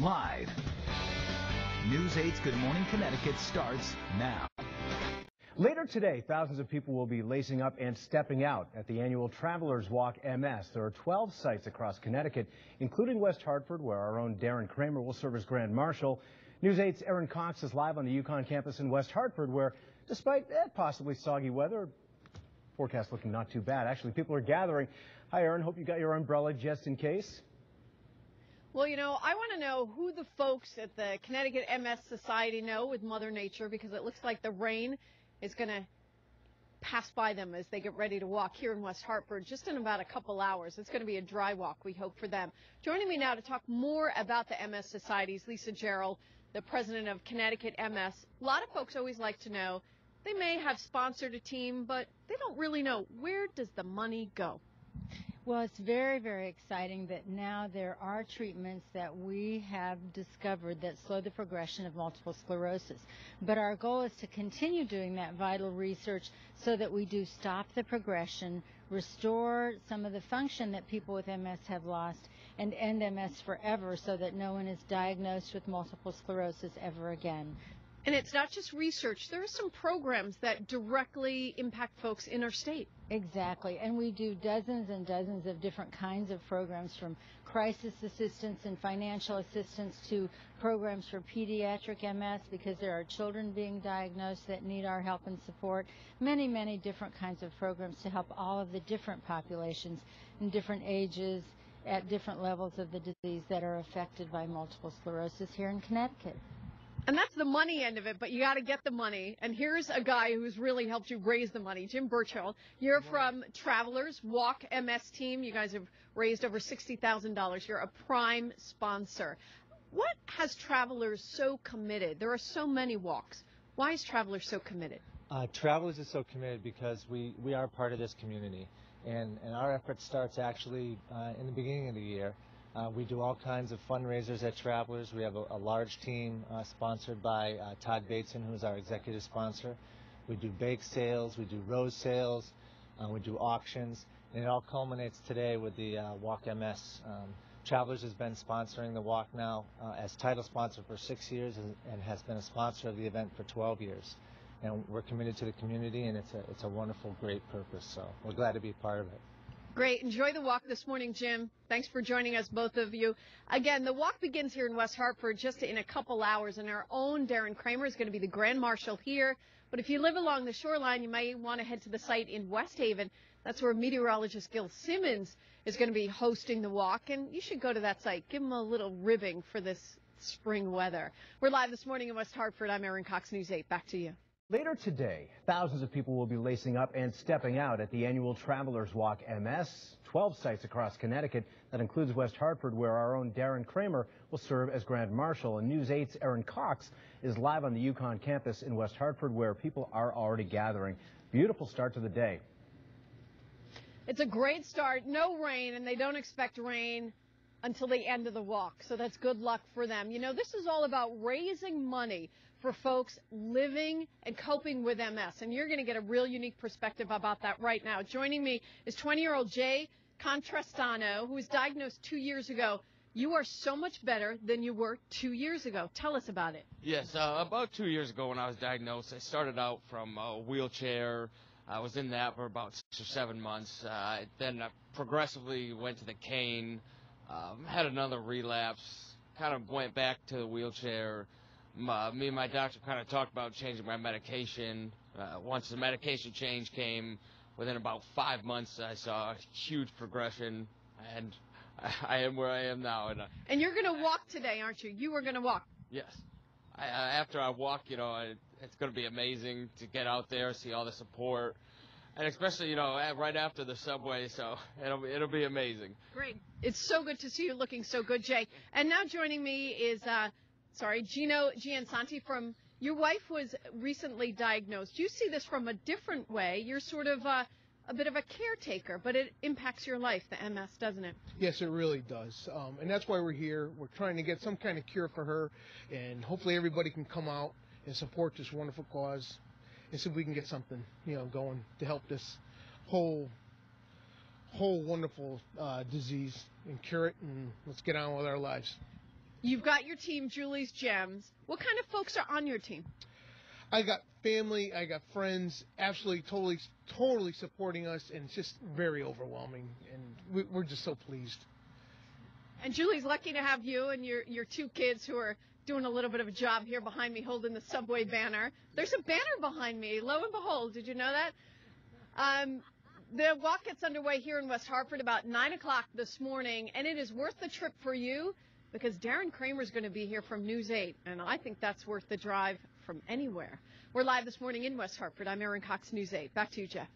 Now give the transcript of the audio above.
Live. News 8's Good Morning Connecticut starts now. Later today, thousands of people will be lacing up and stepping out at the annual Travelers Walk MS. There are 12 sites across Connecticut, including West Hartford, where our own Darren Kramer will serve as Grand Marshal. News 8's Aaron Cox is live on the UConn campus in West Hartford, where, despite possibly soggy weather, forecast looking not too bad. Actually, people are gathering. Hi, Aaron. Hope you got your umbrella just in case. Well, you know, I want to know who the folks at the Connecticut MS Society know with Mother Nature, because it looks like the rain is going to pass by them as they get ready to walk here in West Hartford just in about a couple hours. It's going to be a dry walk, we hope, for them. Joining me now to talk more about the MS Society is Lisa Gerrol, the president of Connecticut MS. A lot of folks always like to know, they may have sponsored a team, but they don't really know, where does the money go? Well, it's very, very exciting that now there are treatments that we have discovered that slow the progression of multiple sclerosis. But our goal is to continue doing that vital research so that we do stop the progression, restore some of the function that people with MS have lost, and end MS forever so that no one is diagnosed with multiple sclerosis ever again. And it's not just research. There are some programs that directly impact folks in our state. Exactly. And we do dozens and dozens of different kinds of programs, from crisis assistance and financial assistance to programs for pediatric MS, because there are children being diagnosed that need our help and support. Many, many different kinds of programs to help all of the different populations in different ages at different levels of the disease that are affected by multiple sclerosis here in Connecticut. And that's the money end of it, but you got to get the money. And here's a guy who's really helped you raise the money, Jim Birchall. You're from Travelers Walk MS team. You guys have raised over $60,000. You're a prime sponsor. What has Travelers so committed? There are so many walks. Why is Travelers so committed? Travelers is so committed because we are part of this community. And our effort starts actually in the beginning of the year. We do all kinds of fundraisers at Travelers. We have a large team sponsored by Todd Bateson, who's our executive sponsor. We do bake sales, we do rose sales, we do auctions, and it all culminates today with the Walk MS. Travelers has been sponsoring the walk now as title sponsor for 6 years and has been a sponsor of the event for 12 years. And we're committed to the community, and it's a wonderful, great purpose, so we're glad to be a part of it. Great. Enjoy the walk this morning, Jim. Thanks for joining us, both of you. Again, the walk begins here in West Hartford just in a couple hours, and our own Darren Kramer is going to be the Grand Marshal here. But if you live along the shoreline, you may want to head to the site in West Haven. That's where meteorologist Gil Simmons is going to be hosting the walk, and you should go to that site. Give him a little ribbing for this spring weather. We're live this morning in West Hartford. I'm Aaron Cox, News 8. Back to you. Later today, thousands of people will be lacing up and stepping out at the annual Travelers Walk MS. 12 sites across Connecticut. That includes West Hartford, where our own Darren Kramer will serve as Grand Marshal. And News 8's Aaron Cox is live on the UConn campus in West Hartford, where people are already gathering. Beautiful start to the day. It's a great start. No rain, and they don't expect rain until the end of the walk. So that's good luck for them. You know, this is all about raising money for folks living and coping with MS. And you're going to get a real unique perspective about that right now. Joining me is 20-year-old Jay Contrasanto, who was diagnosed 2 years ago. You are so much better than you were 2 years ago. Tell us about it. Yes, about 2 years ago when I was diagnosed, I started out from a wheelchair. I was in that for about 6 or 7 months. Then I progressively went to the cane, had another relapse, kind of went back to the wheelchair. Me and my doctor kind of talked about changing my medication. Once the medication change came, within about 5 months, I saw a huge progression, and I am where I am now. And you're going to walk today, aren't you? You are going to walk. Yes. After I walk, you know, it's going to be amazing to get out there, see all the support, and especially, you know, right after the subway, so it'll be amazing. Great. It's so good to see you looking so good, Jay. And now joining me is Gino Giansanti from, your wife was recently diagnosed. You see this from a different way. You're sort of a bit of a caretaker, but it impacts your life, the MS, doesn't it? Yes, it really does. And that's why we're here. We're trying to get some kind of cure for her, and hopefully everybody can come out and support this wonderful cause and see if we can get something, you know, going to help this whole wonderful disease and cure it, and let's get on with our lives. You've got your team, Julie's Gems. What kind of folks are on your team? I got family, I got friends, absolutely, totally supporting us, and it's just very overwhelming, and we're just so pleased. And Julie's lucky to have you and your two kids who are doing a little bit of a job here behind me holding the Subway banner. There's a banner behind me, lo and behold. Did you know that? The walk gets underway here in West Hartford about 9 o'clock this morning, and it is worth the trip for you because Darren Kramer's going to be here from News 8, and I think that's worth the drive from anywhere. We're live this morning in West Hartford. I'm Erin Cox, News 8. Back to you, Jeff.